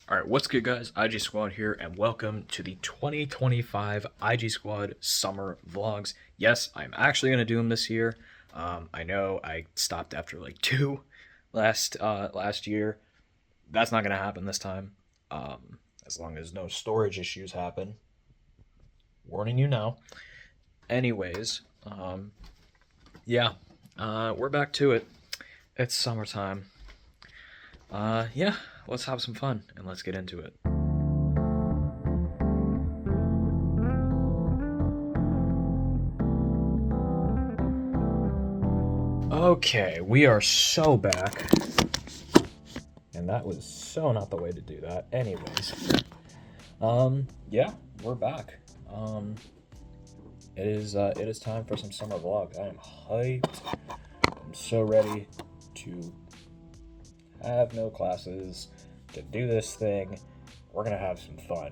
Alright, what's good guys? IG Squad here, and welcome to the 2025 IG Squad Summer Vlogs. Yes, I'm actually going to do them this year. I know I stopped after like two last year. That's not going to happen this time, as long as no storage issues happen. Warning you now. Anyways, yeah, we're back to it. It's summertime. Yeah, let's have some fun and let's get into it. Okay, we are so back. And that was so not the way to do that. Anyways. Yeah, we're back. It is time for some summer vlog. I am hyped. I'm so ready to have no classes, to do this thing. We're gonna have some fun.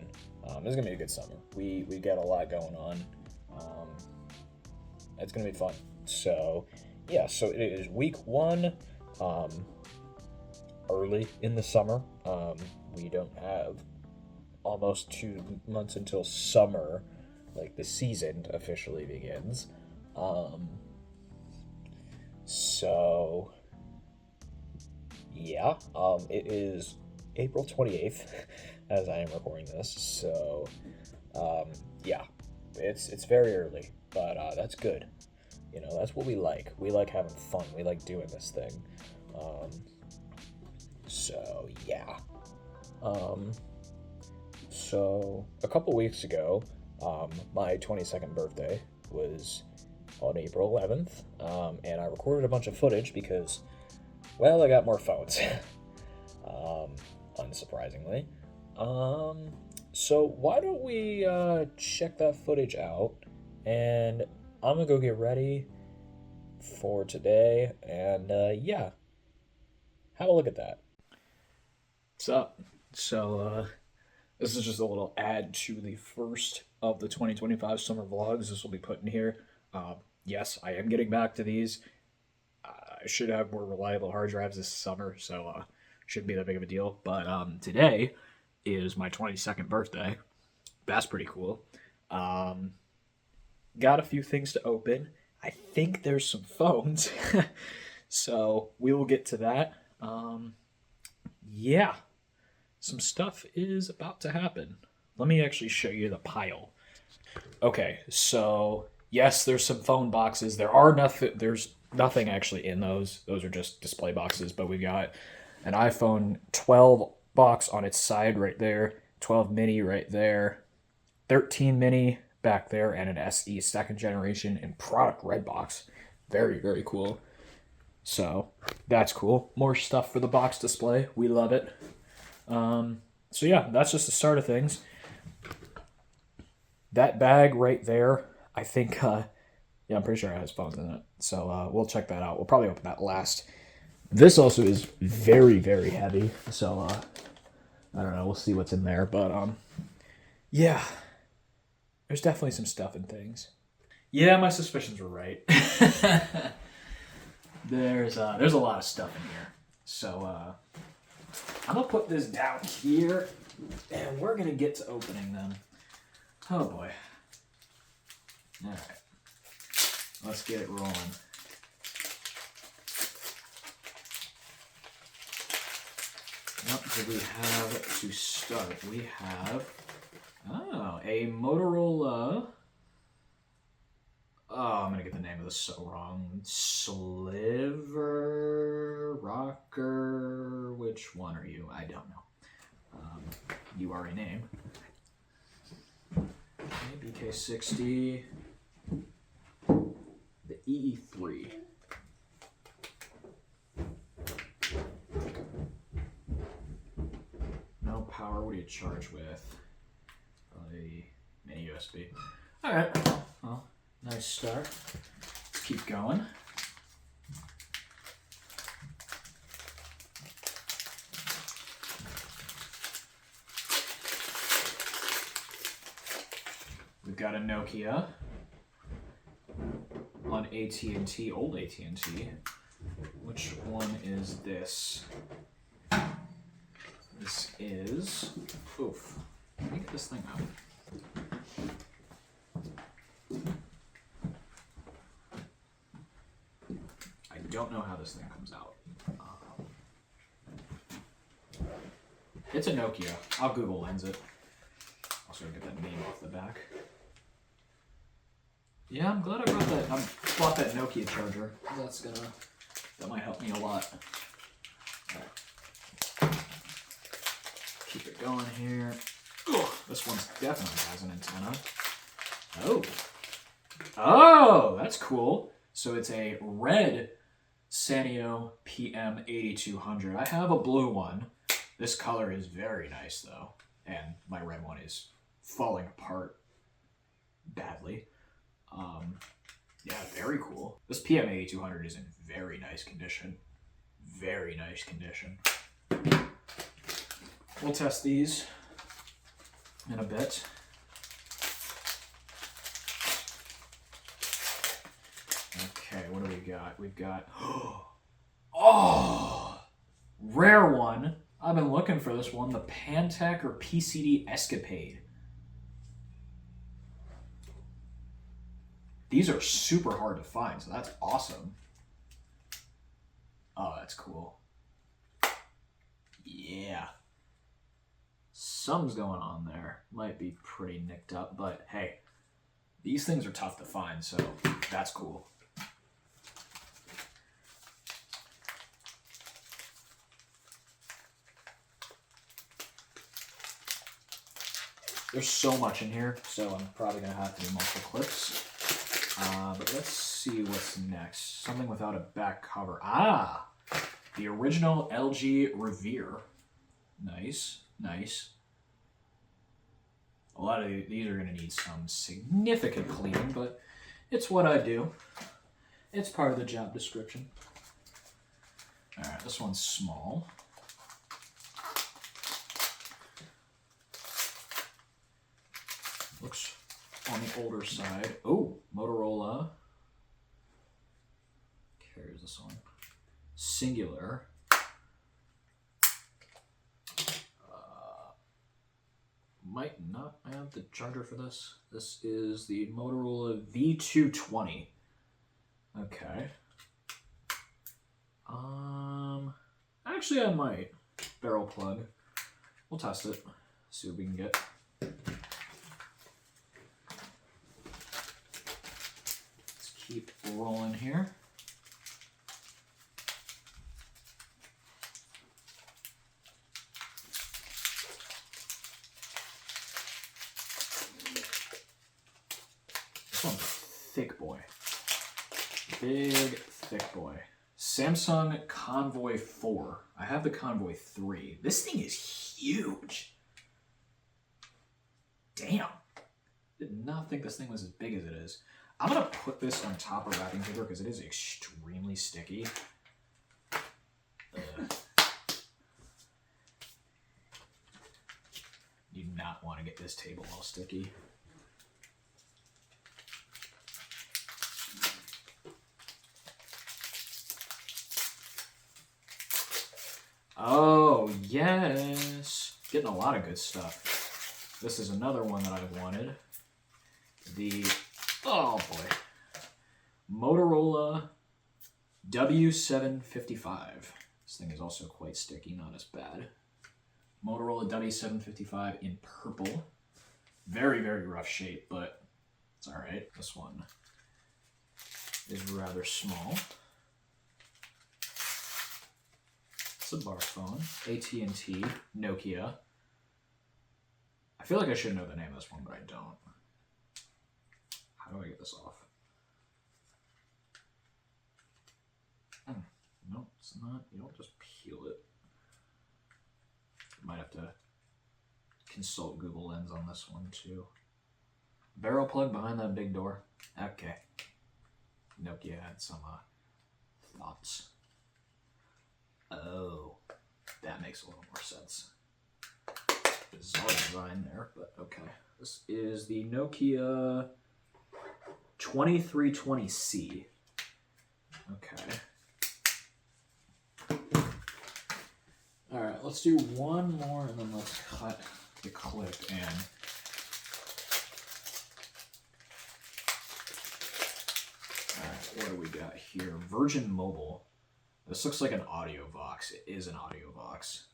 This is gonna be a good summer. We get a lot going on. It's gonna be fun. So yeah, so it is week one, early in the summer. We don't have almost 2 months until summer, like the season officially begins. So yeah, it is April 28th as I am recording this. So yeah, it's very early, but that's good. You know, that's what we like. We like having fun. We like doing this thing. So yeah. So a couple weeks ago, my 22nd birthday was on April 11th, and I recorded a bunch of footage because, well, I got more phones, unsurprisingly. So why don't we check that footage out, and I'm gonna go get ready for today, and yeah, have a look at that. What's up? So this is just a little add to the first of the 2025 summer vlogs. This will be put in here. Yes, I am getting back to these. I should have more reliable hard drives this summer, so shouldn't be that big of a deal. But today is my 22nd birthday. That's pretty cool. Got a few things to open. I think there's some phones, so we will get to that. Yeah, some stuff is about to happen. Let me actually show you the pile. Okay, so yes, there's some phone boxes. There's nothing actually in those. Those are just display boxes, but we got an iPhone 12 box on its side right there, 12 mini right there, 13 mini back there, and an SE second generation in product red box. Very, very cool. So that's cool. More stuff for the box display. We love it. So yeah, that's just the start of things. That bag right there, I think, yeah, I'm pretty sure it has phones in it. So we'll check that out. We'll probably open that last. This also is very, very heavy. So I don't know. We'll see what's in there. But yeah, there's definitely some stuff in things. Yeah, my suspicions were right. There's a lot of stuff in here. So I'm gonna put this down here, and we're gonna get to opening them. Oh boy. All right, let's get it rolling. What do we have to start? We have a Motorola. Oh, I'm gonna get the name of this so wrong. Sliver Rocker. Which one are you? I don't know. You are a name. BK60. The EE3. No power. What do you charge with? Probably mini USB. All right. Well, nice start. Let's keep going. We've got a Nokia on AT&T, old AT&T. Which one is this? This is, oof, let me get this thing out. I don't know how this thing comes out. It's a Nokia. I'll Google Lens it. I'll sort of get that name off the back. Yeah, I'm glad I bought that Nokia charger. That might help me a lot. Right. Keep it going here. Ugh, this one definitely has an antenna. Oh. Oh, that's cool. So it's a red Sanyo PM8200. I have a blue one. This color is very nice though. And my red one is falling apart badly. Yeah, very cool. This PM8200 is in very nice condition. Very nice condition. We'll test these in a bit. Okay, what do we got? We've got, oh, rare one. I've been looking for this one, the Pantech or PCD Escapade. These are super hard to find, so that's awesome. Oh, that's cool. Yeah. Something's going on there. Might be pretty nicked up, but hey, these things are tough to find, so that's cool. There's so much in here, so I'm probably going to have to do multiple clips. But let's see what's next. Something without a back cover. Ah! The original LG Revere. Nice, nice. A lot of these are going to need some significant cleaning, but it's what I do. It's part of the job description. Alright, this one's small. Looks on the older side. Oh, Motorola. Here's this one. Singular. Might not have the charger for this. This is the Motorola V220. Okay. Actually I might. Barrel plug. We'll test it. See what we can get. Let's keep rolling here. This one's a thick boy. Big, thick boy. Samsung Convoy 4. I have the Convoy 3. This thing is huge. Damn. Did not think this thing was as big as it is. I'm going to put this on top of wrapping paper because it is extremely sticky. You do not want to get this table all sticky. Oh, yes. Getting a lot of good stuff. This is another one that I've wanted. The, oh boy, Motorola W755. This thing is also quite sticky, not as bad. Motorola W755 in purple. Very, very rough shape, but it's all right. This one is rather small. It's a bar phone. AT&T, Nokia. I feel like I should know the name of this one, but I don't. How do I get this off? No, it's not. You don't just peel it. Might have to consult Google Lens on this one too. Barrel plug behind that big door. Okay. Nokia had some thoughts. Oh, that makes a little more sense. Bizarre design there, but okay. This is the Nokia 2320C. Okay. All right, let's do one more and then let's cut the clip in. Alright, what do we got here? Virgin Mobile. This looks like an audio box. It is an audio box.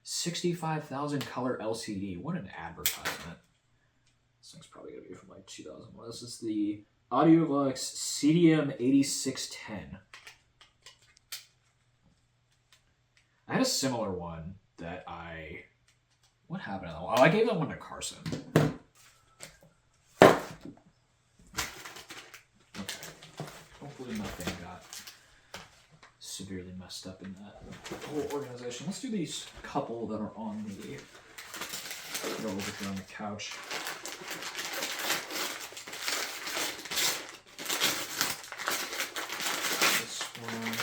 65,000 color LCD. What an advertisement. This thing's probably going to be from like 2001. This is the AudioVox CDM 8610. I had a similar one that what happened to that one? Oh, I gave that one to Carson. Okay. Hopefully nothing got severely messed up in that whole organization. Let's do these couple that are on the go over here on the couch. This one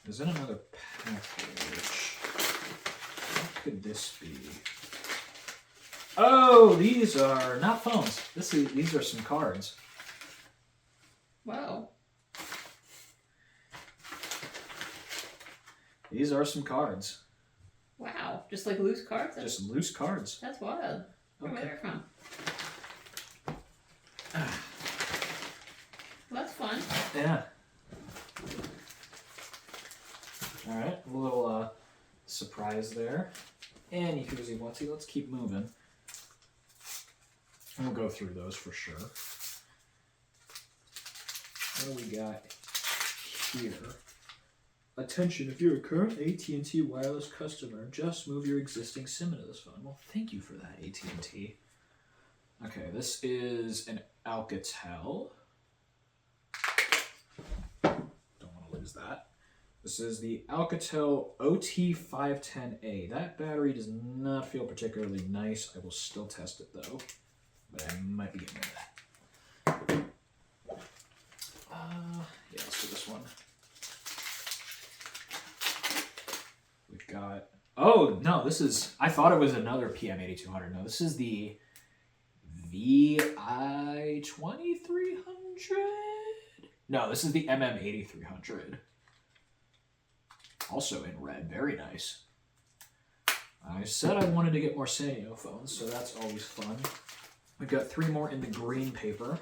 is in another package. What could this be? Oh, these are not phones. These are some cards. Wow. These are some cards. Wow. Just like loose cards? Just loose cards. That's wild. Where are they from? Well, that's fun. Yeah. Alright, a little surprise there. And you can want to. Let's keep moving. And we'll go through those for sure. What do we got here? Attention, if you're a current AT&T wireless customer, just move your existing SIM into this phone. Well, thank you for that, AT&T. Okay, this is an Alcatel. Don't want to lose that. This is the Alcatel OT510A. That battery does not feel particularly nice. I will still test it though, but I might be getting rid of that. Yeah, let's do this one. We've got, oh no, this is, I thought it was another PM8200. No, this is the VI2300. No, this is the MM8300. Also in red, very nice. I said I wanted to get more Sanyo phones, so that's always fun. We've got 3 more in the green paper.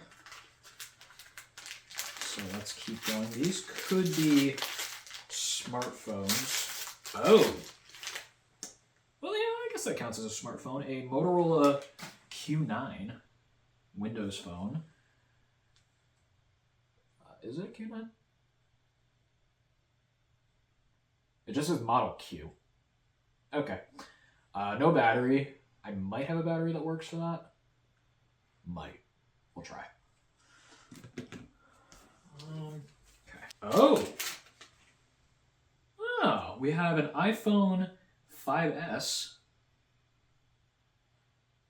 So let's keep going. These could be smartphones. Oh! Well, yeah, I guess that counts as a smartphone. A Motorola Q9 Windows phone. Is it a Q9? It just says Model Q. Okay. No battery. I might have a battery that works for that. Might. We'll try. Okay. Oh! Oh, we have an iPhone 5S.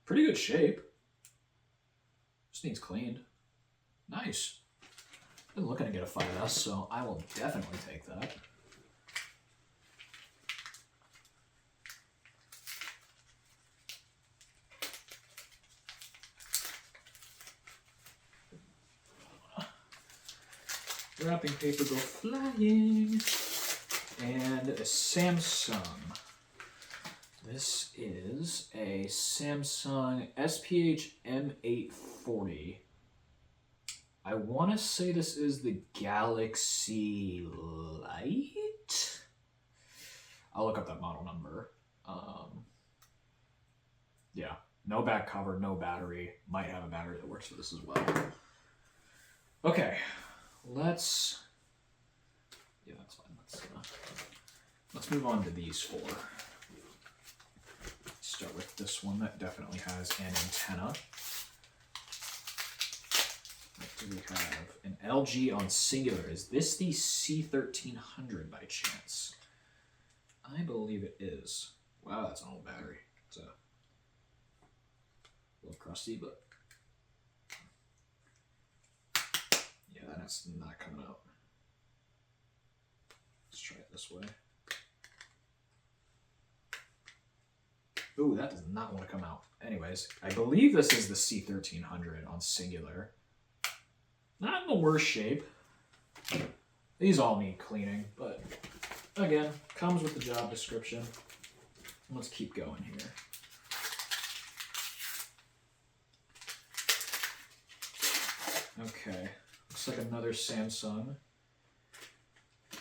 Pretty good shape. Just needs cleaned. Nice. Been looking to get a 5S, so I will definitely take that. Wrapping paper go flying. And a Samsung. This is a Samsung SPH M840. I want to say this is the Galaxy Light. I'll look up that model number. Yeah, no back cover, no battery. Might have a battery that works for this as well. Okay, let's. Yeah, that's fine. Let's move on to these 4. Start with this one that definitely has an antenna. What do we have? An LG on Singular. Is this the C1300 by chance? I believe it is. Wow, that's an old battery. It's a little crusty, but yeah, that's not coming out. Let's try it this way. Ooh, that does not want to come out. Anyways, I believe this is the C1300 on Singular. Not in the worst shape. These all need cleaning, but Again, comes with the job description. Let's keep going here. Okay, looks like another Samsung.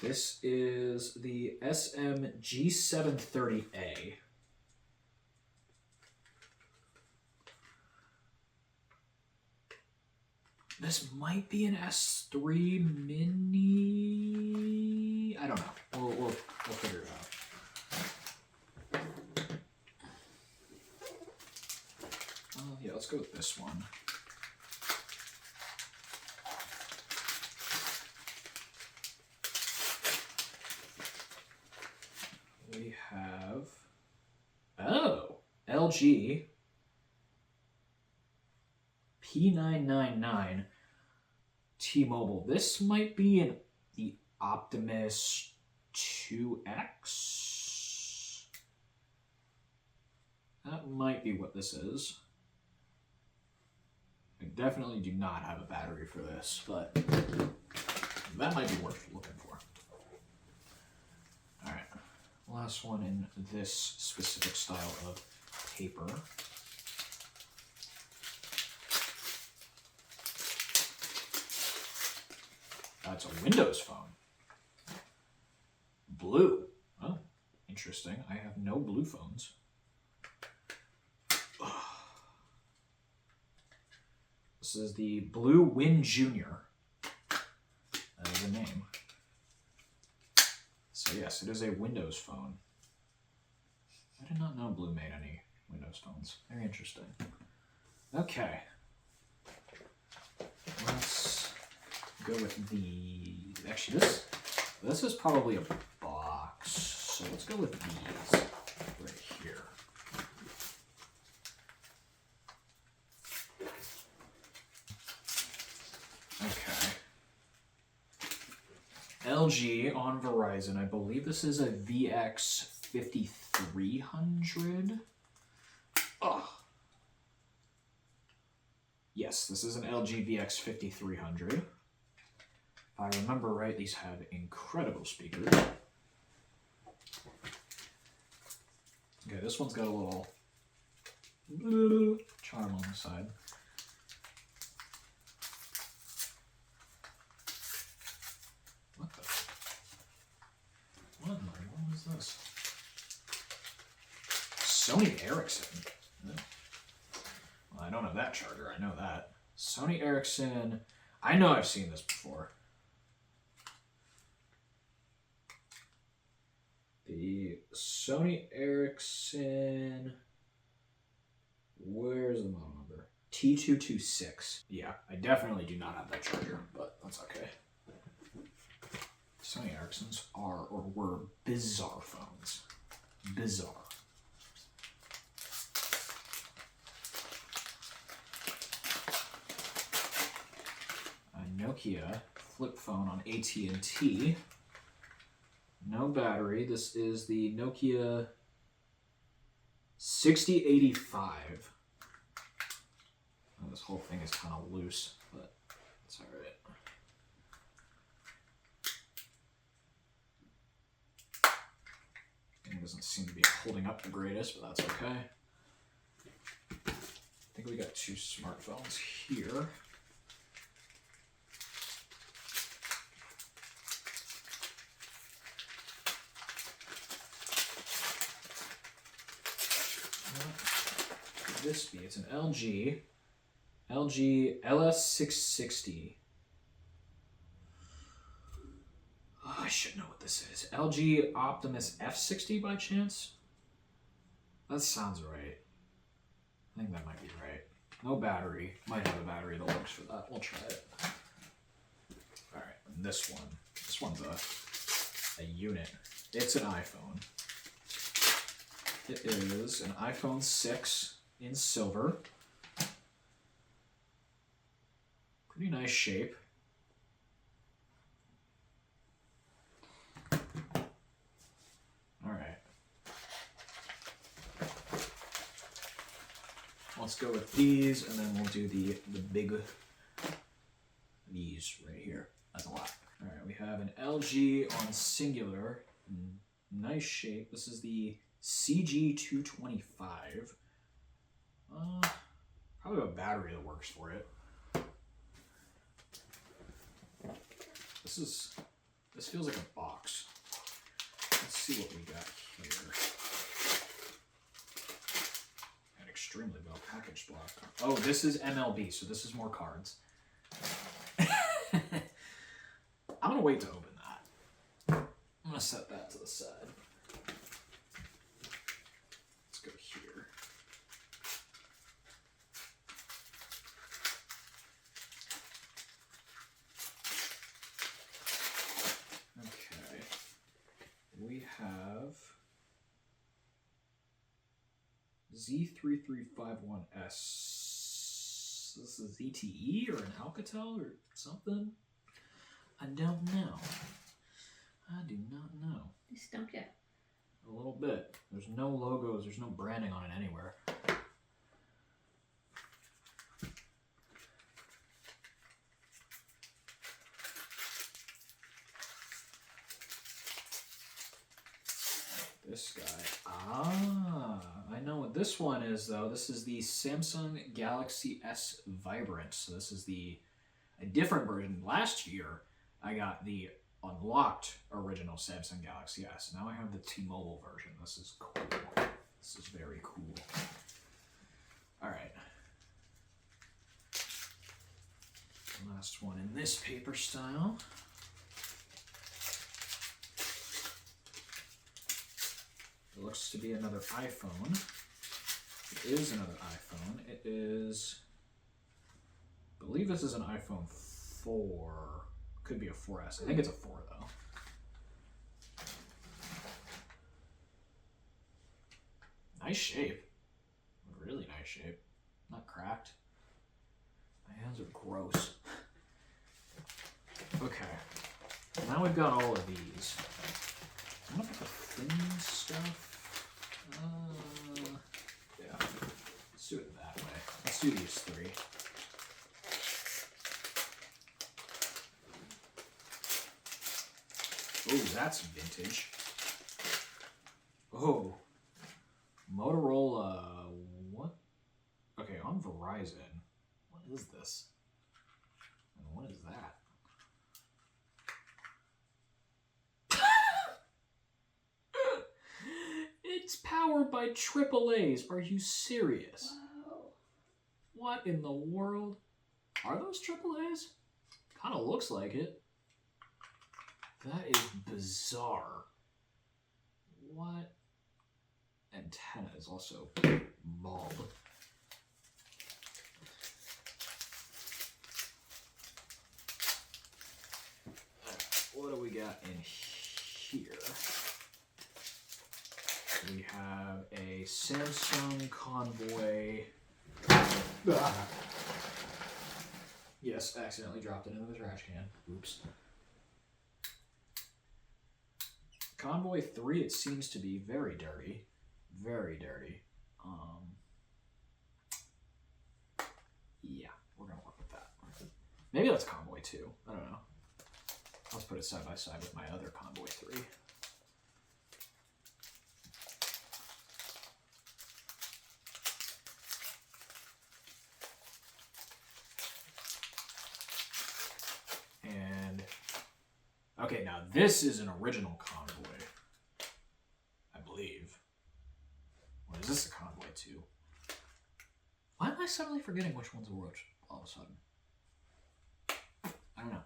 This is the SMG730A. This might be an S3 Mini. I don't know. We'll figure it out. Yeah, let's go with this one. We have LG P999 T-Mobile. This might be the Optimus 2X. That might be what this is. I definitely do not have a battery for this, but that might be worth looking for. All right, last one in this specific style of paper. It's a Windows phone. Blue. Oh, interesting. I have no blue phones. This is the Blue Win Jr. That is the name. So yes, it is a Windows phone. I did not know Blue made any Windows phones. Very interesting. Okay. Let's go with the... Actually, this is probably a box. So let's go with these right here. Okay. LG on Verizon. I believe this is a VX5300. Oh. Yes, this is an LG VX5300. If I remember right, these have incredible speakers. Okay, this one's got a little charm on the side. What the? What is this? Sony Ericsson. Oh. Well, I don't have that charger, I know that. Sony Ericsson. I know I've seen this before. The Sony Ericsson. Where's the model number? T226. Yeah, I definitely do not have that charger, but that's okay. Sony Ericssons are or were bizarre phones. Bizarre. A Nokia flip phone on AT&T. No battery. This is the Nokia 6085. Oh, this whole thing is kind of loose, but it's all right. It doesn't seem to be holding up the greatest, but that's okay. I think we got two smartphones here. What could this be? It's an LG LS660. Oh, I should know what this is. LG Optimus F60 by chance? That sounds right. I think that might be right. No battery. Might have a battery that works for that. We'll try it. Alright, and this one. This one's a unit. It's an iPhone. It is an iPhone 6 in silver. Pretty nice shape. Alright. Let's go with these, and then we'll do the big, these right here as a lot. Alright, we have an LG on singular Nice shape. This is the CG225. Probably a battery that works for it. This feels like a box. Let's see what we got here. An extremely well packaged block. Oh, this is MLB, so this is more cards. I'm gonna wait to open that. I'm gonna set that to the side. Let's go here. Okay. We have Z3351S. This is ZTE or an Alcatel or something? I don't know. I do not know. You stumped you. A little bit. There's no logos, there's no branding on it anywhere. This guy. I know what this one is though. This is the Samsung Galaxy S Vibrant. So this is a different version. Last year, I got the unlocked original Samsung Galaxy S. Now I have the T-Mobile version. This is cool. This is very cool. All right. Last one in this paper style. It looks to be another iPhone. It is another iPhone. It is, I believe this is an iPhone 4. Could be a 4S. I think it's a 4 though. Nice shape. Really nice shape. Not cracked. My hands are gross. Okay. Now we've got all of these. I'm gonna put the thin stuff. Yeah. Let's do it that way. Let's do these three. Oh, that's vintage. Oh. Motorola. What? Okay, on Verizon. What is this? And what is that? It's powered by AAAs. Are you serious? Wow. What in the world? Are those AAAs? Kind of looks like it. That is bizarre. What? Antenna is also bulb. What do we got in here? We have a Samsung Convoy. Yes, accidentally dropped it into the trash can. Oops. Convoy 3, it seems to be very dirty. Very dirty. Yeah, we're going to work with that. Maybe that's Convoy 2. I don't know. Let's put it side by side with my other Convoy 3. And, okay, now this is an original Convoy, I believe. Or is this a Convoy 2? Why am I suddenly forgetting which one's which all of a sudden? I don't know.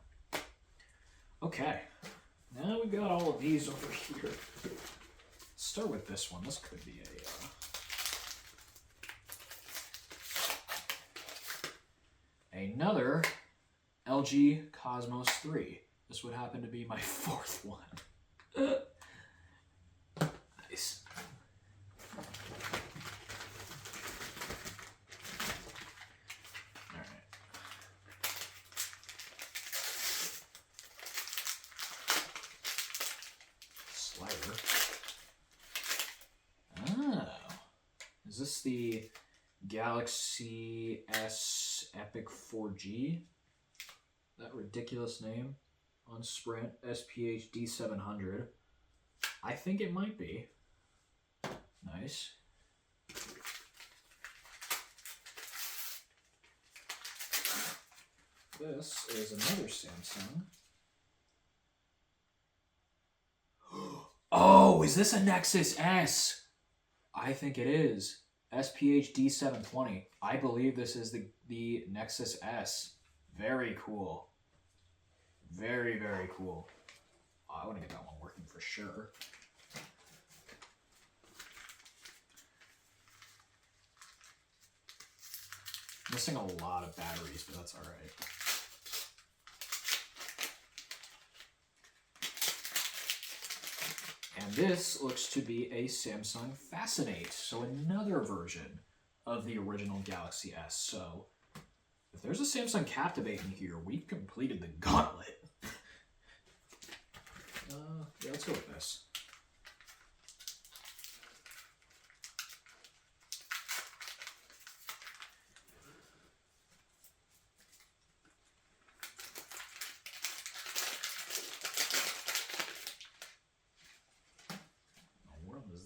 Okay, now we've got all of these over here. Let's start with this one. This could be another LG Cosmos 3. This would happen to be my fourth one. Nice. Alright. Slider. Oh. Is this the Galaxy S Epic 4G? That ridiculous name on Sprint, SPH D700. I think it might be. Nice. This is another Samsung. Oh, is this a Nexus S? I think it is. SPH D720. I believe this is the Nexus S. Very cool. Very, very cool. Oh, I want to get that one working for sure. Missing a lot of batteries, but that's all right. And this looks to be a Samsung Fascinate, so another version of the original Galaxy S. So if there's a Samsung Captivate in here, we've completed the gauntlet. Yeah, let's go with this.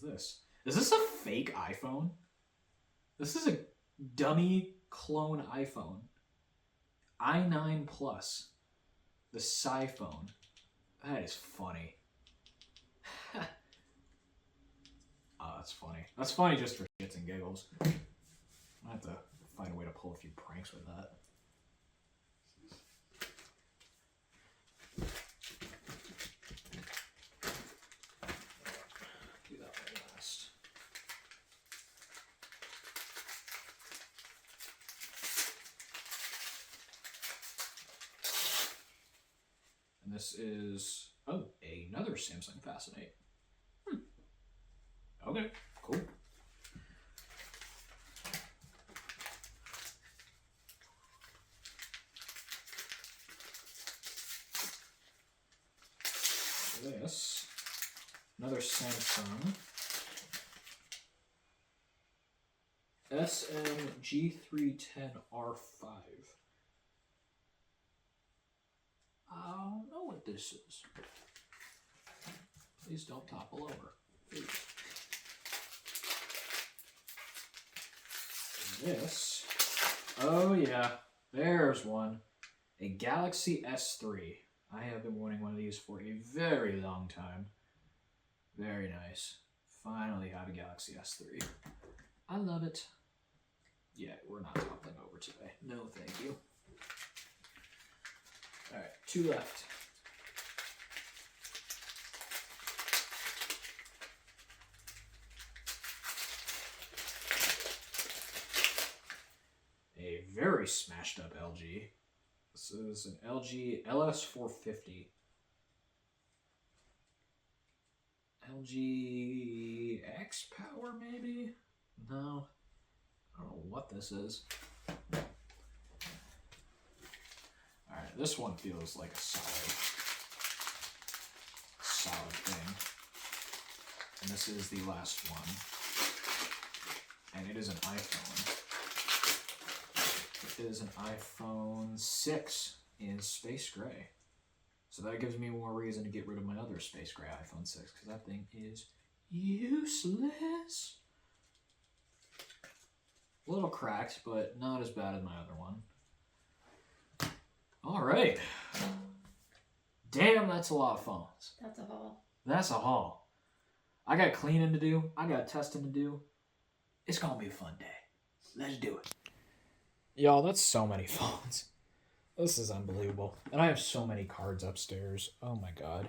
This? Is this a fake iPhone? This is a dummy clone iPhone. i9 Plus. The SciPhone. That is funny. Oh, that's funny. That's funny just for shits and giggles. I have to find a way to pull a few pranks with that. And this is, oh, another Samsung Fascinate. Okay, cool. This, another Samsung. SMG310R5. I don't know what this is. Please don't topple over. Please. This, oh yeah, there's one. A Galaxy S3. I have been wanting one of these for a very long time. Very nice. Finally have a Galaxy S3. I love it. Yeah, we're not toppling over today. No, thank you. All right, 2 left. A very smashed up LG. This is an LG LS450. LG X Power, maybe? No. I don't know what this is. Alright, this one feels like a solid thing. And this is the last one. And it is an iPhone. It is an iPhone 6 in space gray. So that gives me more reason to get rid of my other space gray iPhone 6, because that thing is useless. A little cracked, but not as bad as my other one. All right. Damn, that's a lot of phones. That's a haul. That's a haul. I got cleaning to do. I got testing to do. It's going to be a fun day. Let's do it. Y'all, that's so many phones. This is unbelievable. And I have so many cards upstairs. Oh my god.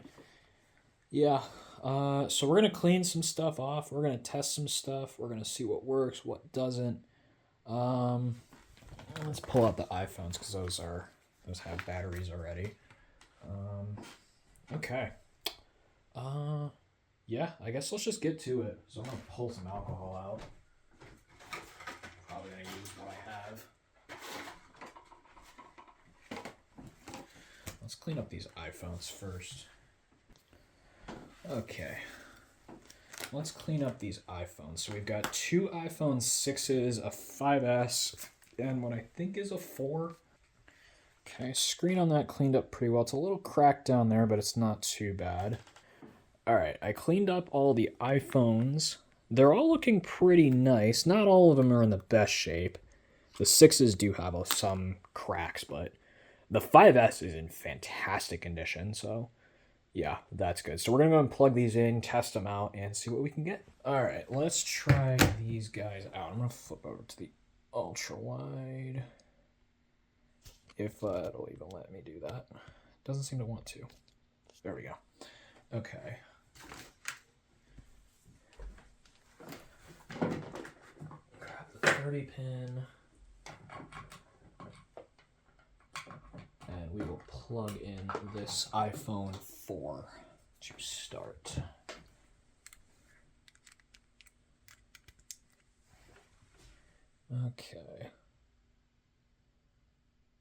Yeah. So we're going to clean some stuff off. We're going to test some stuff. We're going to see what works, what doesn't. Let's pull out the iPhones because those have batteries already. Okay. Yeah, I guess let's just get to it. So I'm going to pull some alcohol out. Probably going to use what I have. Let's clean up these iPhones first. Okay. Let's clean up these iPhones. So we've got 2 iPhone 6s, a 5S, and what I think is a 4. Okay, screen on that cleaned up pretty well. It's a little cracked down there, but it's not too bad. All right, I cleaned up all the iPhones. They're all looking pretty nice. Not all of them are in the best shape. The 6s do have some cracks, but the 5S is in fantastic condition, so yeah, that's good. So we're going to go and plug these in, test them out, and see what we can get. All right, let's try these guys out. I'm going to flip over to the ultra-wide, if it'll even let me do that. Doesn't seem to want to. There we go. Okay. Grab the 30 pin. And we will plug in this iPhone 4 to start. Okay.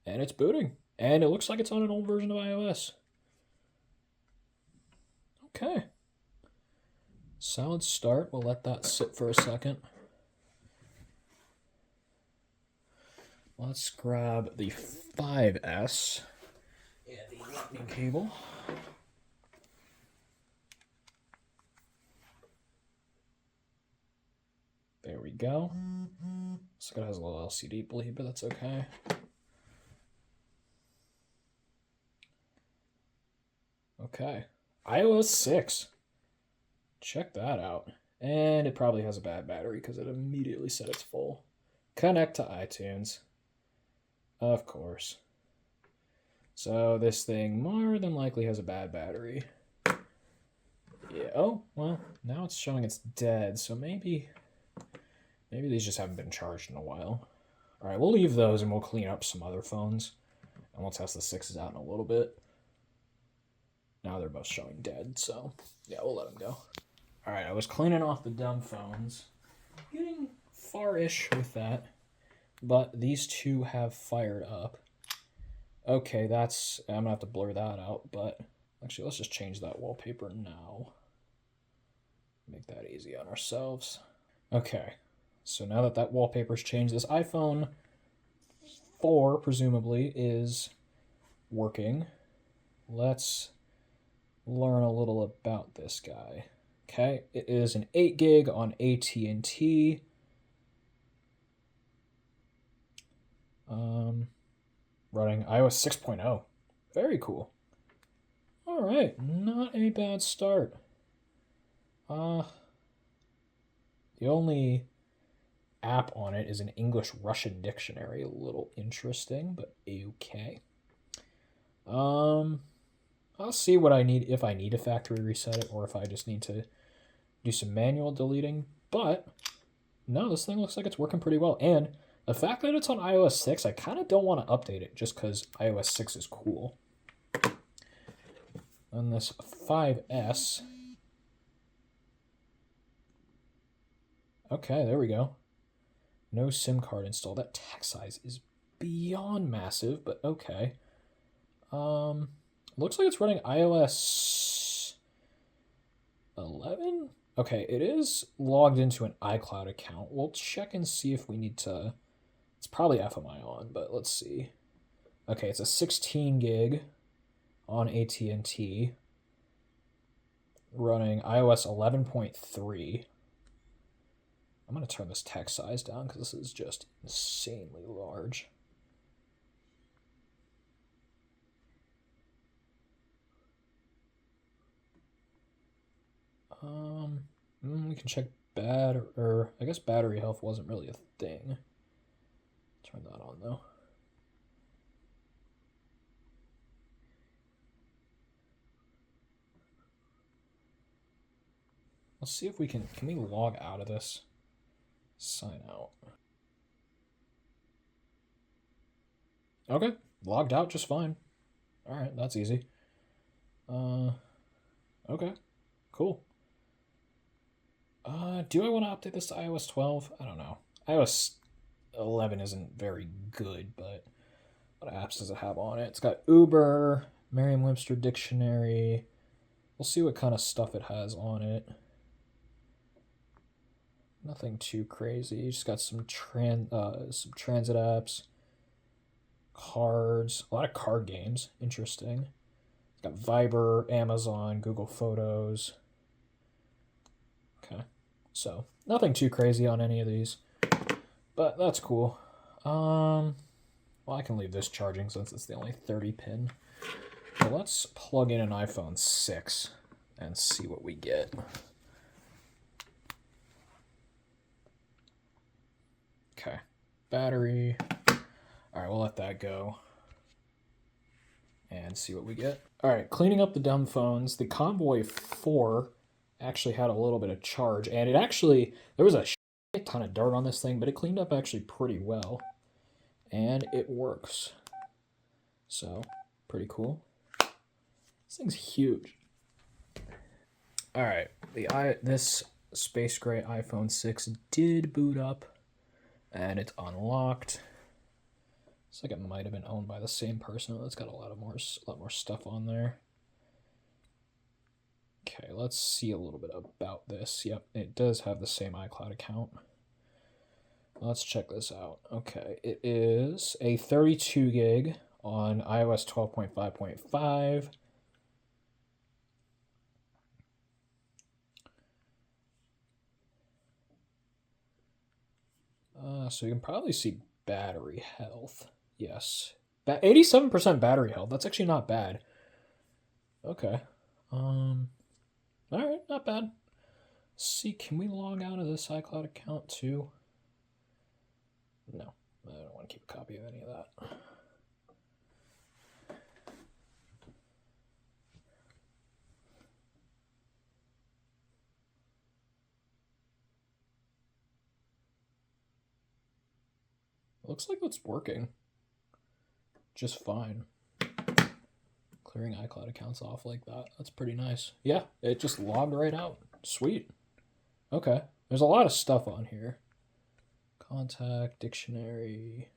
And it's booting. And it looks like it's on an old version of iOS. Okay. Solid start. We'll let that sit for a second. Let's grab the 5S and the lightning cable. There we go. So it has a little LCD bleed, but that's okay. Okay. iOS 6. Check that out. And it probably has a bad battery because it immediately said it's full. Connect to iTunes. Of course. So this thing more than likely has a bad battery. Yeah. Oh, well, now it's showing it's dead, so maybe these just haven't been charged in a while. All right, we'll leave those and we'll clean up some other phones. And we'll test the 6s out in a little bit. Now they're both showing dead, so yeah, we'll let them go. All right, I was cleaning off the dumb phones. Getting far-ish with that. But these two have fired up. Okay, I'm going to have to blur that out, but actually, let's just change that wallpaper now. Make that easy on ourselves. Okay, so now that wallpaper's changed, this iPhone 4, presumably, is working. Let's learn a little about this guy. Okay, it is an 8 gig on AT&T. Running iOS 6.0. Very cool. All right, not a bad start. The only app on it is an English-Russian dictionary. A little interesting, but okay. I'll see what I need, if I need to factory reset it or if I just need to do some manual deleting. But no, this thing looks like it's working pretty well. And the fact that it's on iOS 6, I kind of don't want to update it just because iOS 6 is cool. On this 5S. Okay, there we go. No SIM card installed. That text size is beyond massive, but okay. Looks like it's running iOS 11? Okay, it is logged into an iCloud account. We'll check and see if we need to... It's probably FMI on, but let's see. Okay, it's a 16 gig on AT&T running iOS 11.3. I'm going to turn this text size down because this is just insanely large. We can check I guess battery health wasn't really a thing. Turn that on though. Let's see if we can we log out of this? Sign out. Okay, logged out just fine. All right, that's easy. Okay, cool. Do I want to update this to iOS 12? I don't know. iOS 11 isn't very good, but what apps does it have on it? It's got Uber, Merriam-Webster Dictionary. We'll see what kind of stuff it has on it. Nothing too crazy. Just got some transit apps, cards, a lot of card games. Interesting. It's got Viber, Amazon, Google Photos. Okay. So, nothing too crazy on any of these. But that's cool. Well, I can leave this charging since it's the only 30 pin. So let's plug in an iPhone 6 and see what we get. Okay. Battery. All right, we'll let that go and see what we get. All right, cleaning up the dumb phones. The Convoy 4 actually had a little bit of charge, and it actually, there was a ton of dirt on this thing, but it cleaned up actually pretty well, and it works. So, pretty cool. This thing's huge. All right, this space gray iPhone 6 did boot up, and it's unlocked. Looks like it might have been owned by the same person. It's got a lot more stuff on there. Okay, let's see a little bit about this. Yep, it does have the same iCloud account. Let's check this out. Okay, it is a 32 gig on iOS 12.5.5. So you can probably see battery health. Yes. 87% battery health. That's actually not bad. Okay. Alright, not bad. Let's see, can we log out of this iCloud account too? No. I don't want to keep a copy of any of that. Looks like it's working just fine. Clearing iCloud accounts off like that. That's pretty nice. Yeah, it just logged right out. Sweet. Okay. There's a lot of stuff on here. Contact, dictionary,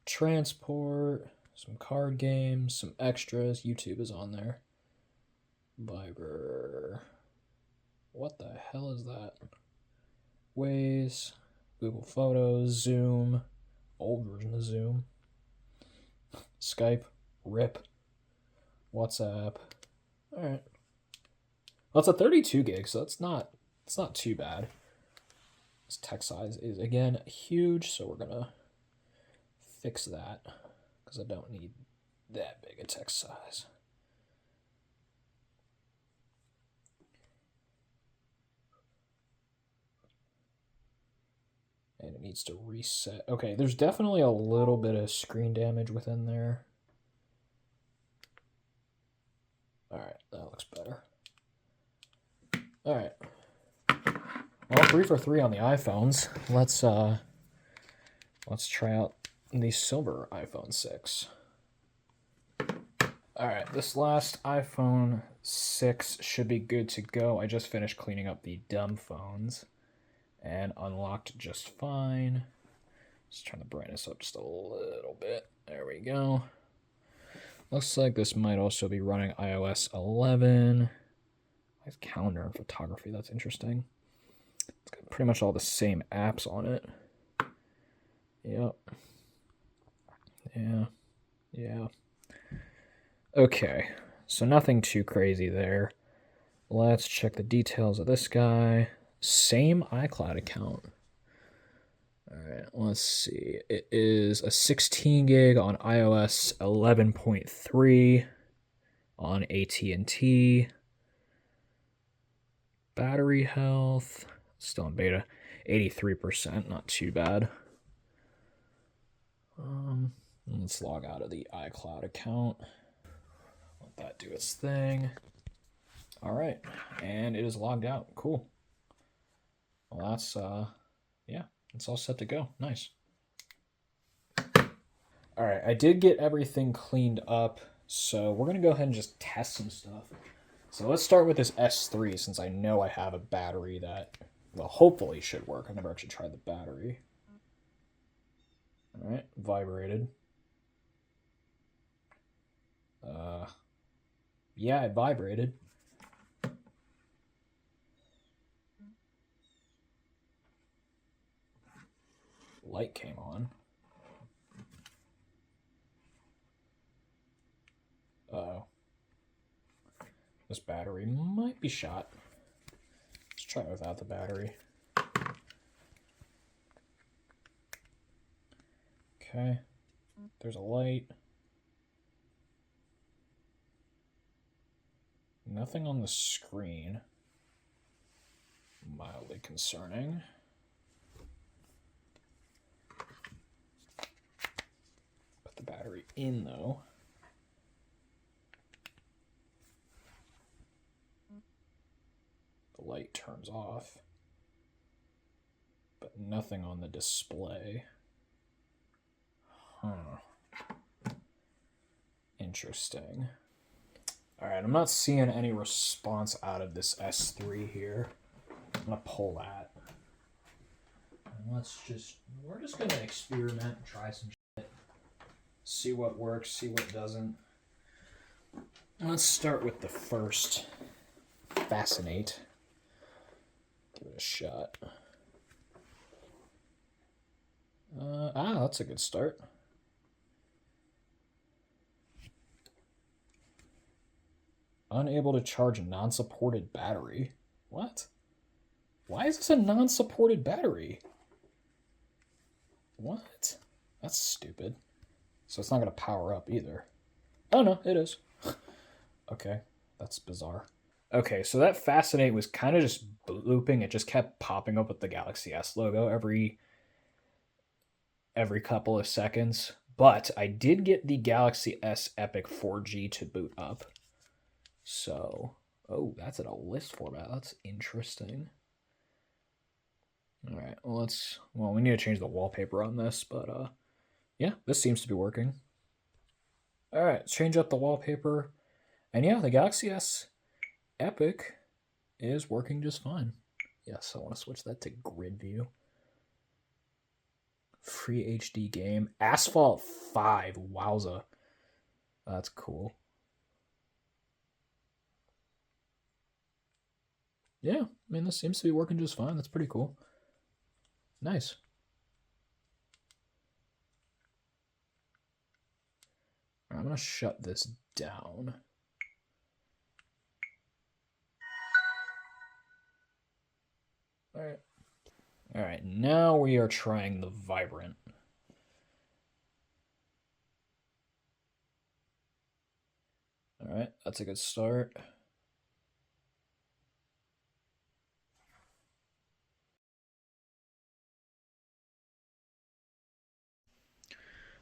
transport, some card games, some extras. YouTube is on there. Viber. What the hell is that? Waze, Google Photos, Zoom, old version of Zoom, Skype, RIP, WhatsApp. All right. Well, it's a 32 gig, so it's not too bad. This text size is again huge, so we're gonna fix that because I don't need that big a text size. And it needs to reset. Okay, there's definitely a little bit of screen damage within there. All right, that looks better. All right. Well, 3 for 3 on the iPhones. Let's try out the silver iPhone 6. All right, this last iPhone 6 should be good to go. I just finished cleaning up the dumb phones and unlocked just fine. Just turn the brightness up just a little bit. There we go. Looks like this might also be running iOS 11. Nice calendar and photography. That's interesting. It's got pretty much all the same apps on it. Yep. Yeah. Okay, so nothing too crazy there. Let's check the details of this guy. Same iCloud account. All right, let's see. It is a 16 gig on iOS 11.3 on AT&T. Battery health, still in beta, 83%, not too bad. Let's log out of the iCloud account. Let that do its thing. All right, and it is logged out. Cool. Well, that's yeah, it's all set to go. Nice. All right, I did get everything cleaned up, so we're gonna go ahead and just test some stuff. So let's start with this S3 since I know I have a battery that, well, hopefully should work. I've never actually tried the battery. All right, vibrated. Yeah, it vibrated. Light came on. Uh-oh. This battery might be shot. Let's try it without the battery. Okay, there's a light. Nothing on the screen. Mildly concerning. Put the battery in though. The light turns off, but nothing on the display. Huh. Interesting. All right, I'm not seeing any response out of this S3 here. I'm gonna pull that. And we're just gonna experiment and try some shit. See what works, see what doesn't. Let's start with the first. Fascinate. Give it a shot. That's a good start. Unable to charge a non-supported battery. What? Why is this a non-supported battery? What? That's stupid. So it's not going to power up either. Oh no, it is. Okay, that's bizarre. Okay, so that Fascinate was kind of just looping. It just kept popping up with the Galaxy S logo every couple of seconds. But I did get the Galaxy S Epic 4G to boot up. So, oh, that's in a list format. That's interesting. All right, well, we need to change the wallpaper on this, but yeah, this seems to be working. All right, let's change up the wallpaper. And yeah, the Galaxy S Epic is working just fine. Yes, I want to switch that to grid view. Free HD game. Asphalt 5. Wowza. That's cool. Yeah, I mean, this seems to be working just fine. That's pretty cool. Nice. I'm going to shut this down. All right, now we are trying the Vibrant. All right, that's a good start.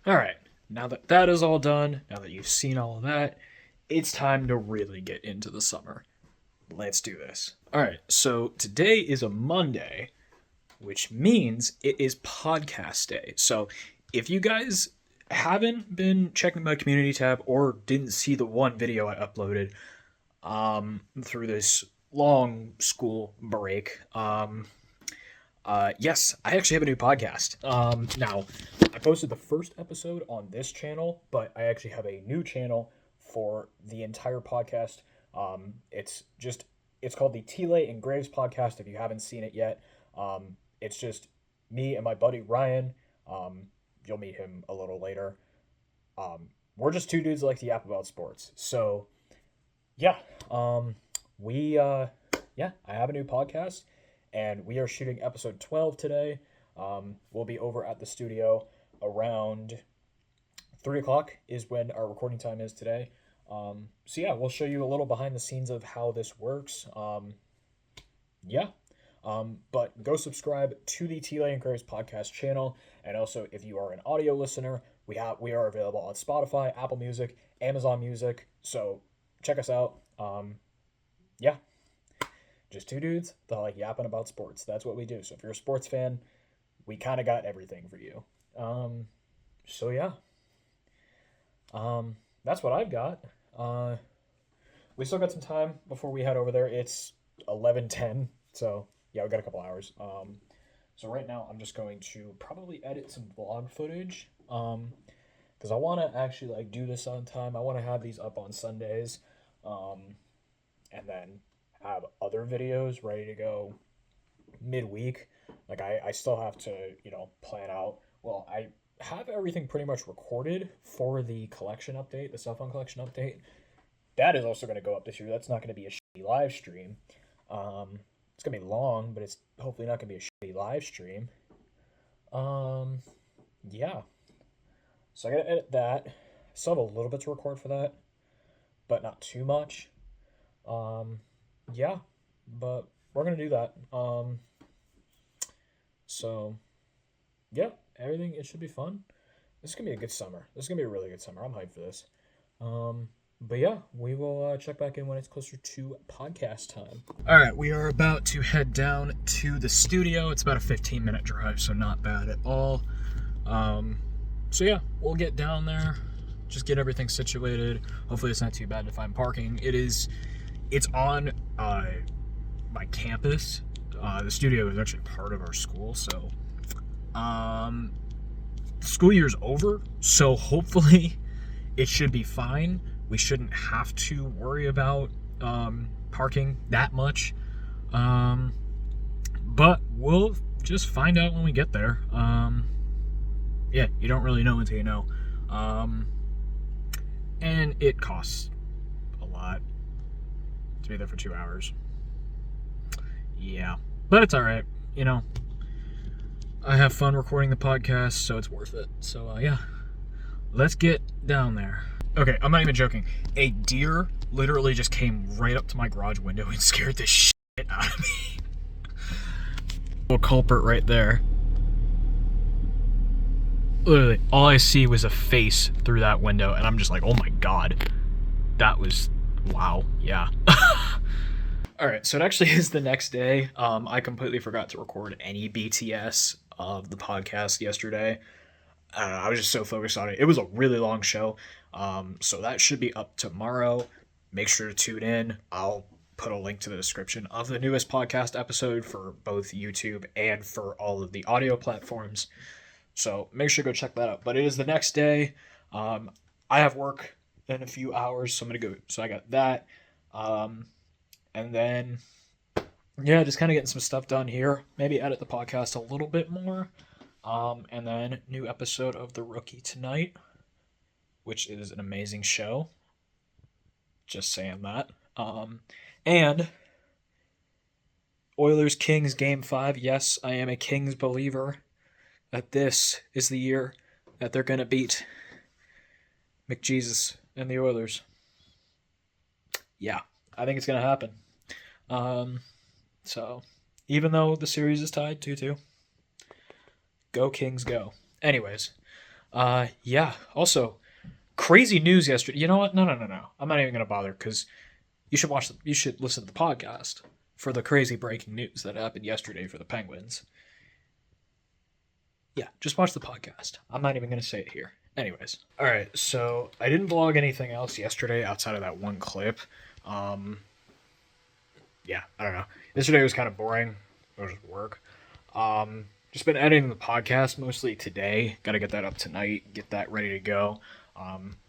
All right, now that that is all done, now that you've seen all of that, it's time to really get into the summer. Let's do this. All right, so today is a Monday, which means it is podcast day. So if you guys haven't been checking my community tab or didn't see the one video I uploaded through this long school break, yes, I actually have a new podcast. Now, I posted the first episode on this channel, but I actually have a new channel for the entire podcast. It's called the Tile and Graves podcast. If you haven't seen it yet, it's just me and my buddy Ryan. You'll meet him a little later. We're just two dudes that like to yap about sports. So, yeah, I have a new podcast, and we are shooting episode 12 today. We'll be over at the studio around 3 o'clock is when our recording time is today. So yeah, we'll show you a little behind the scenes of how this works. But go subscribe to the T-Lay and Graves podcast channel. And also, if you are an audio listener, we are available on Spotify, Apple Music, Amazon Music. So check us out. Just two dudes that like yapping about sports. That's what we do. So if you're a sports fan, we kind of got everything for you. That's what I've got. We still got some time before we head over there. It's 11:10, so yeah, we got a couple hours. So right now I'm just going to probably edit some vlog footage, because I want to actually like do this on time. I want to have these up on Sundays, and then have other videos ready to go midweek. Like I still have to, plan out. Well, I have everything pretty much recorded for the collection update, the cell phone collection update. That is also going to go up this year. That's not going to be a shitty live stream. It's going to be long, but it's hopefully not going to be a shitty live stream. Yeah. So I got to edit that. I still have a little bit to record for that, but not too much. Yeah, but we're going to do that. So, yeah, everything, it should be fun. This is going to be a good summer. This is going to be a really good summer. I'm hyped for this. But yeah, we will check back in when it's closer to podcast time. All right, we are about to head down to the studio. It's about a 15-minute drive, so not bad at all. So yeah, we'll get down there, just get everything situated. Hopefully it's not too bad to find parking. It's on my campus. The studio is actually part of our school, so school year's over, so hopefully it should be fine. We shouldn't have to worry about parking that much, but we'll just find out when we get there. Yeah, you don't really know until you know. And it costs a lot to be there for 2 hours. Yeah, but it's all right. You know, I have fun recording the podcast, so it's worth it. So yeah, let's get down there. Okay, I'm not even joking. A deer literally just came right up to my garage window and scared the shit out of me. Little culprit right there. Literally, all I see was a face through that window, and I'm just like, oh my god. That was, wow, yeah. Alright, so it actually is the next day. I completely forgot to record any BTS of the podcast yesterday. I was just so focused on it. It was a really long show, so that should be up tomorrow. Make sure to tune in. I'll put a link to the description of the newest podcast episode for both YouTube and for all of the audio platforms. So make sure to go check that out. But it is the next day. I have work in a few hours, so I'm going to go. So I got that. And then, yeah, just kind of getting some stuff done here. Maybe edit the podcast a little bit more. And then new episode of The Rookie tonight, which is an amazing show. Just saying that. And Oilers Kings Game 5. Yes, I am a Kings believer that this is the year that they're going to beat McJesus and the Oilers. Yeah, I think it's going to happen. So, even though the series is tied 2-2, go Kings, go. Anyways, yeah, also, crazy news yesterday. You know what? No. I'm not even going to bother because you should listen to the podcast for the crazy breaking news that happened yesterday for the Penguins. Yeah, just watch the podcast. I'm not even going to say it here. Anyways. All right, so I didn't vlog anything else yesterday outside of that one clip. Yeah, I don't know. Yesterday was kind of boring. It was just work. Just been editing the podcast mostly today. Got to get that up tonight, get that ready to go.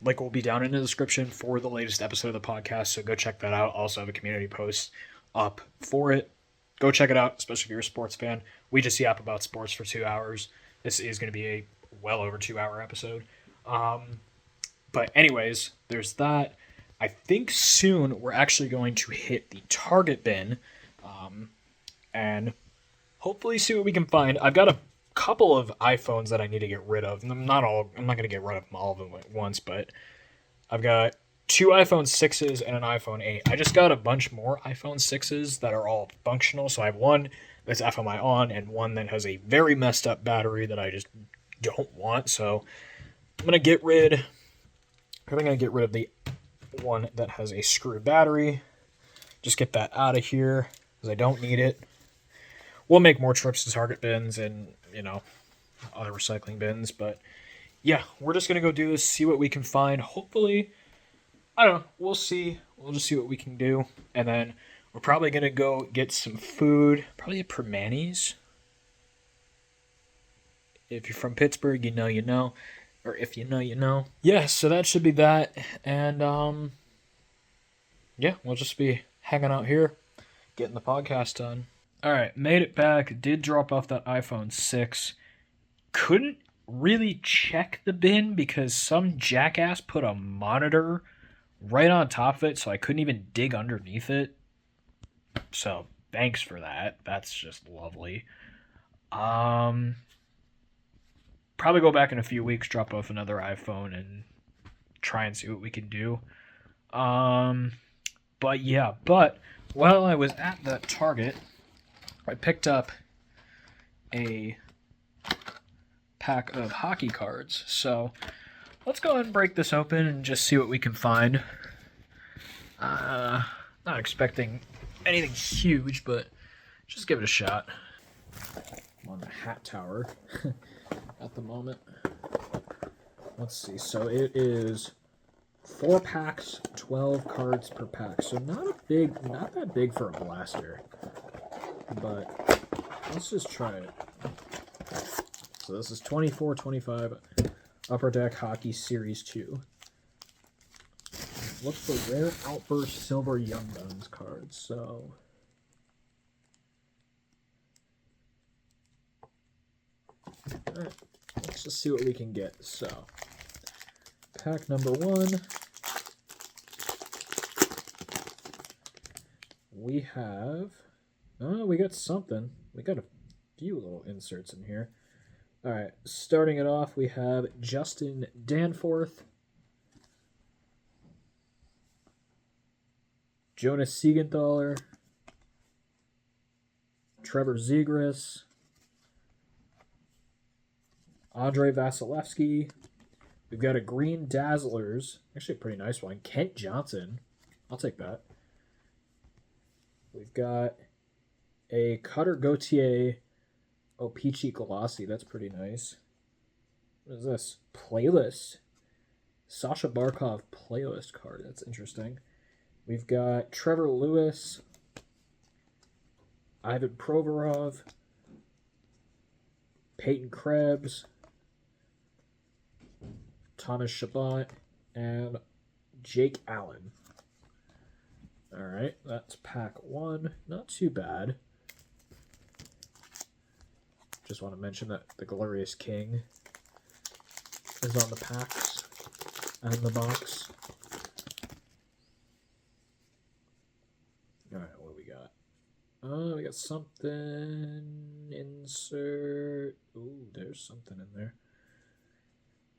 Link will be down in the description for the latest episode of the podcast, so go check that out. Also have a community post up for it. Go check it out, especially if you're a sports fan. We just yap about sports for 2 hours. This is going to be a well over 2 hour episode. But anyways, there's that. I think soon we're actually going to hit the Target bin and hopefully see what we can find. I've got a couple of iPhones that I need to get rid of. I'm not going to get rid of all of them at once, but I've got 2 iPhone 6s and an iPhone 8. I just got a bunch more iPhone 6s that are all functional. So I have one that's FMI on and one that has a very messed up battery that I just don't want. So I'm going to get rid of the one that has a screw battery. Just get that out of here because I don't need it. We'll make more trips to Target bins and, other recycling bins. But yeah, we're just going to go do this, see what we can find. Hopefully, I don't know. We'll see. We'll just see what we can do. And then we're probably going to go get some food. Probably at Permani's. If you're from Pittsburgh, you know. Or if you know, you know. Yeah, so that should be that. And, yeah, we'll just be hanging out here, getting the podcast done. All right, made it back. Did drop off that iPhone 6. Couldn't really check the bin because some jackass put a monitor right on top of it, so I couldn't even dig underneath it. So thanks for that. That's just lovely. Probably go back in a few weeks, drop off another iPhone, and try and see what we can do. But yeah, while I was at the Target, I picked up a pack of hockey cards. So let's go ahead and break this open and just see what we can find. Not expecting anything huge, but just give it a shot. I'm on the hat tower at the moment. Let's see. So it is 4 packs, 12 cards per pack. So not that big for a blaster. But let's just try it. So this is 24-25 Upper Deck Hockey Series 2. Look for rare Outburst Silver Young Guns cards. So alright, let's just see what we can get. So pack number 1. We have we got something. We got a few little inserts in here. Alright, starting it off, we have Justin Danforth, Jonas Siegenthaler, Trevor Zegras, Andrei Vasilevsky. We've got a Green Dazzlers, actually a pretty nice one, Kent Johnson. I'll take that. We've got a Cutter Gauthier Opeachy Glossy. That's pretty nice. What is this? Playlist. Sasha Barkov playlist card. That's interesting. We've got Trevor Lewis, Ivan Provorov, Peyton Krebs, Thomas Chabot, and Jake Allen. Alright, that's pack 1. Not too bad. Just want to mention that the Glorious King is on the packs and the box. Alright, what do we got? Oh, we got something. Insert. Ooh, there's something in there.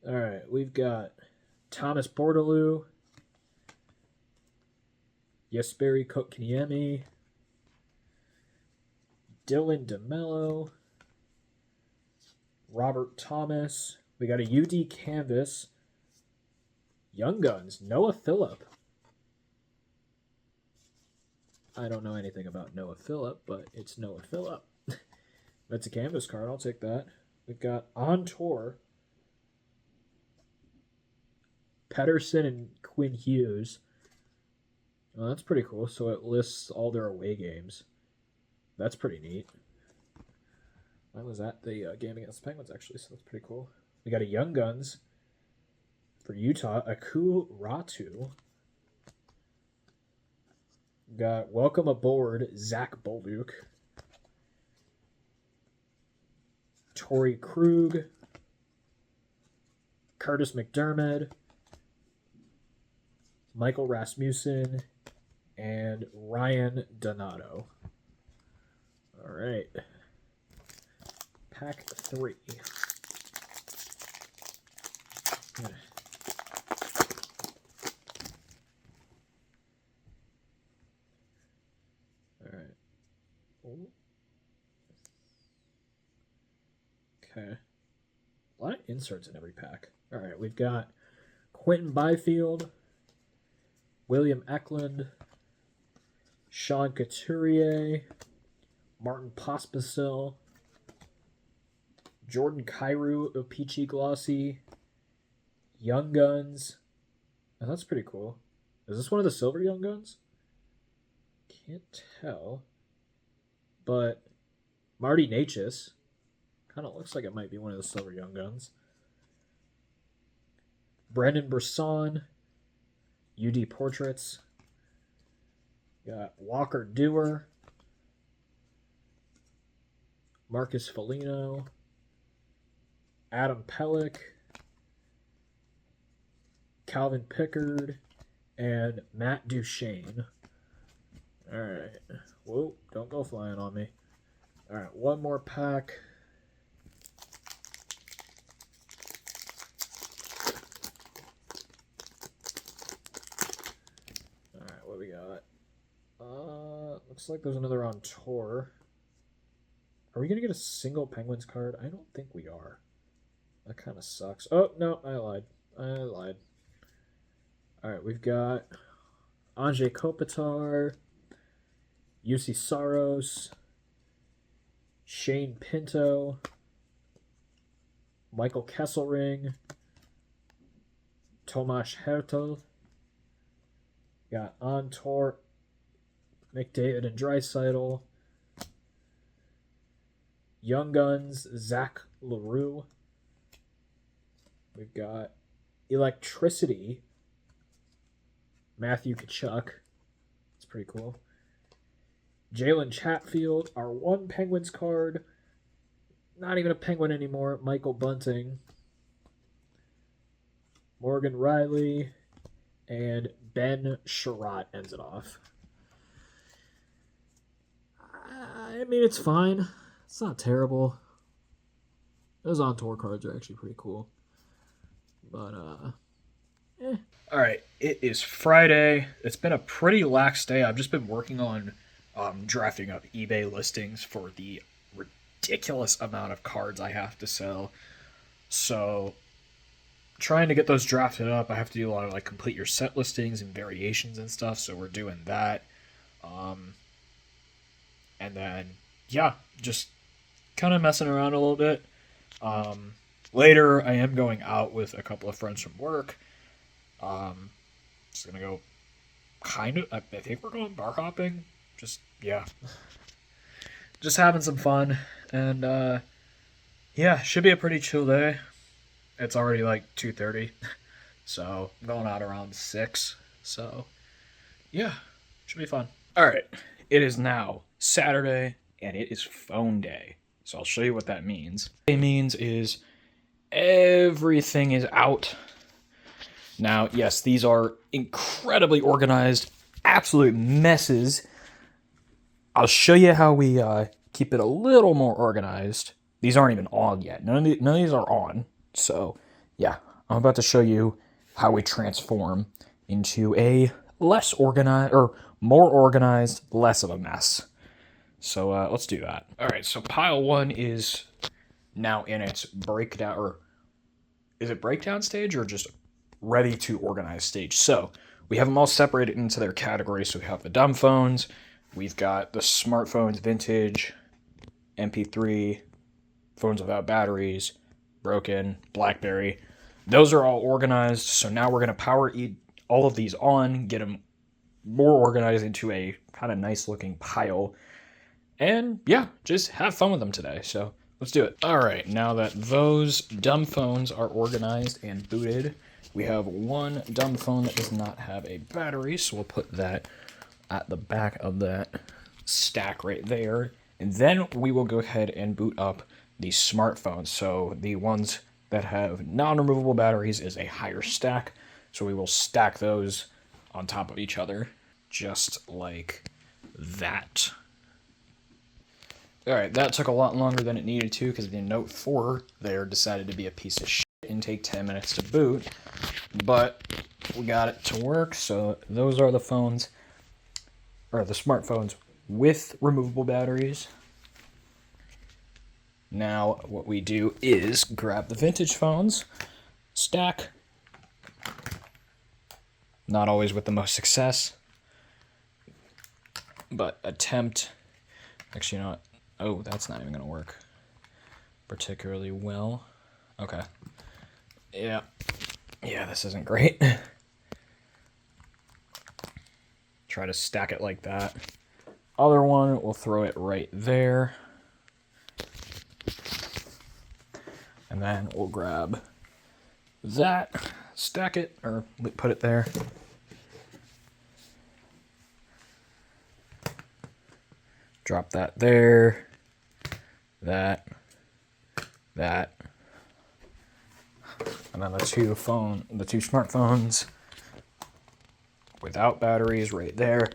Alright, we've got Thomas Bordalou, Jesperi Kotkaniemi, Dylan DeMello, Robert Thomas. We got a UD Canvas. Young Guns, Noah Phillip. I don't know anything about Noah Phillip, but it's Noah Phillip. That's a canvas card. I'll take that. We've got On Tour, Pedersen and Quinn Hughes. Well, that's pretty cool. So it lists all their away games. That's pretty neat. I was at the game against the Penguins, actually, so that's pretty cool. We got a Young Guns for Utah, Aku Ratu. Got Welcome Aboard, Zach Bolduc. Torrey Krug. Curtis McDermott. Michael Rasmussen. And Ryan Donato. All right. Pack 3. All right. Okay. A lot of inserts in every pack. All right, we've got Quentin Byfield, William Eklund, Sean Couturier, Martin Pospisil, Jordan Kyrou of Peachy Glossy, Young Guns. Oh, that's pretty cool. Is this one of the silver Young Guns? Can't tell. But Marty Necas. Kind of looks like it might be one of the silver Young Guns. Brendan Brisson. UD Portraits. Got Walker Dewar. Marcus Foligno. Adam Pellick. Calvin Pickard. And Matt Duchene. All right. Whoa, don't go flying on me. All right, one more pack. All right, what we got? Looks like there's another on tour. Are we gonna get a single Penguins card? I don't think we are. That kind of sucks. Oh no, I lied. All right, we've got Anze Kopitar, UC Saros, Shane Pinto, Michael Kesselring, Tomas Hertel. Got on tour McDavid and Draisaitl. Young Guns, Zach LaRue. We've got Electricity, Matthew Tkachuk. It's pretty cool. Jalen Chatfield, our one Penguins card. Not even a Penguin anymore. Michael Bunting. Morgan Riley. And Ben Sherratt ends it off. I mean, it's fine. It's not terrible. Those on-tour cards are actually pretty cool. But, All right, it is Friday. It's been a pretty lax day. I've just been working on drafting up eBay listings for the ridiculous amount of cards I have to sell. So, trying to get those drafted up, I have to do a lot of like complete your set listings and variations and stuff. So we're doing that. And then, yeah, just kind of messing around a little bit. Later, I am going out with a couple of friends from work. Just gonna go I think we're going bar hopping. Just, yeah. Just having some fun. And, yeah, should be a pretty chill day. It's already like 2:30. So, I'm going out around 6. So, yeah, should be fun. All right, it is now Saturday, and it is phone day. So I'll show you what that means. What it means is everything is out. Now, yes, these are incredibly organized, absolute messes. I'll show you how we keep it a little more organized. These aren't even on yet. None of these are on. So, yeah, I'm about to show you how we transform into a less organized, or more organized, less of a mess. So let's do that. All right, so pile 1 is now in its breakdown, or is it breakdown stage or just ready to organize stage? So we have them all separated into their categories. So we have the dumb phones, we've got the smartphones, vintage, MP3, phones without batteries, broken, BlackBerry. Those are all organized. So now we're going to power all of these on, get them more organized into a kind of nice looking pile. And yeah, just have fun with them today. So let's do it. All right, now that those dumb phones are organized and booted, we have one dumb phone that does not have a battery. So we'll put that at the back of that stack right there. And then we will go ahead and boot up the smartphones. So the ones that have non-removable batteries is a higher stack. So we will stack those on top of each other, just like that. All right, that took a lot longer than it needed to because the Note 4 there decided to be a piece of shit and take 10 minutes to boot. But we got it to work, so those are the phones, or the smartphones with removable batteries. Now what we do is grab the vintage phones, stack, not always with the most success, but attempt, actually not. Oh, that's not even going to work particularly well. Okay. Yeah, this isn't great. Try to stack it like that. Other one, we'll throw it right there. And then we'll grab that, stack it, or put it there. Drop that there. That. And then the two smartphones without batteries right there.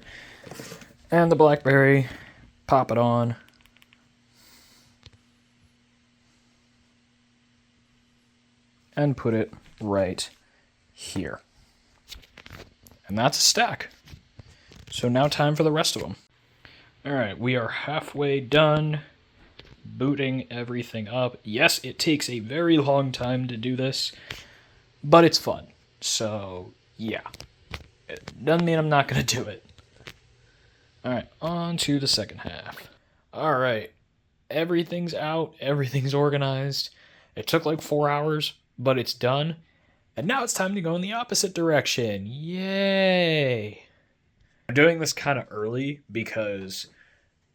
And the BlackBerry, pop it on. And put it right here. And that's a stack. So now time for the rest of them. All right, we are halfway done booting everything up. Yes, it takes a very long time to do this, but it's fun. So, yeah. It doesn't mean I'm not going to do it. All right, on to the second half. All right, everything's out. Everything's organized. It took like 4 hours, but it's done. And now it's time to go in the opposite direction. Yay! I'm doing this kind of early because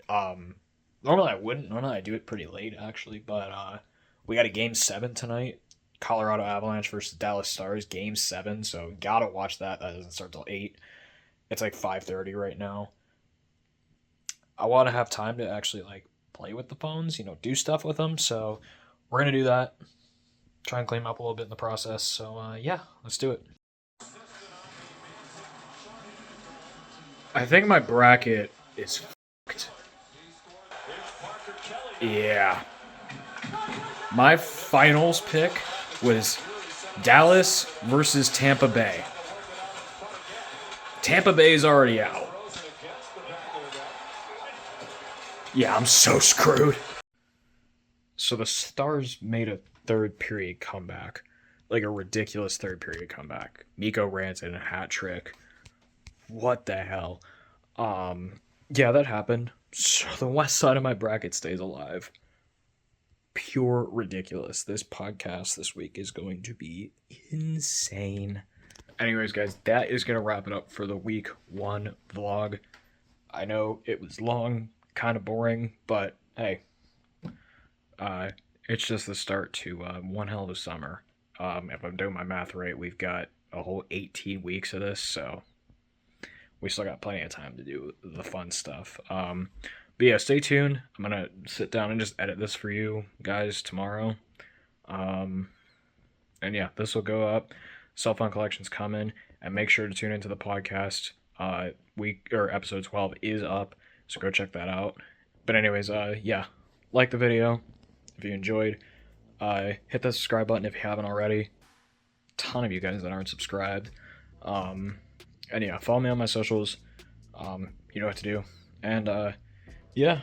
normally I wouldn't. Normally I do it pretty late, actually. But we got a Game 7 tonight. Colorado Avalanche versus Dallas Stars. Game 7. So gotta watch that. That doesn't start till 8. It's like 5:30 right now. I want to have time to actually like play with the phones, do stuff with them. So we're going to do that. Try and clean them up a little bit in the process. So yeah, let's do it. I think my bracket is fucked. Yeah. My finals pick was Dallas versus Tampa Bay. Tampa Bay's already out. Yeah, I'm so screwed. So the Stars made a third period comeback. Like a ridiculous third period comeback. Mikko Rantanen a hat trick. What the hell? Yeah, that happened. So the west side of my bracket stays alive. Pure ridiculous. This podcast this week is going to be insane. Anyways, guys, that is going to wrap it up for the week 1 vlog. I know it was long, kind of boring, but hey, it's just the start to one hell of a summer. If I'm doing my math right, we've got a whole 18 weeks of this, so we still got plenty of time to do the fun stuff. But yeah, stay tuned. I'm gonna sit down and just edit this for you guys tomorrow. And yeah, this will go up. Cell phone collection's coming, and make sure to tune into the podcast. Episode 12 is up, so go check that out. But anyways, yeah, like the video if you enjoyed. Hit the subscribe button if you haven't already. Ton of you guys that aren't subscribed. And yeah, follow me on my socials. You know what to do. And yeah,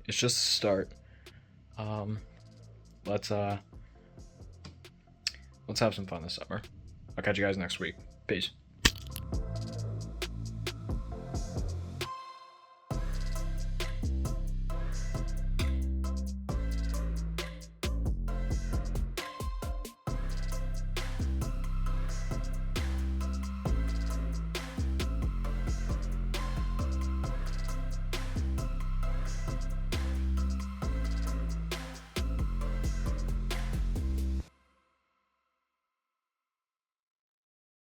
it's just a start. Let's have some fun this summer. I'll catch you guys next week. Peace.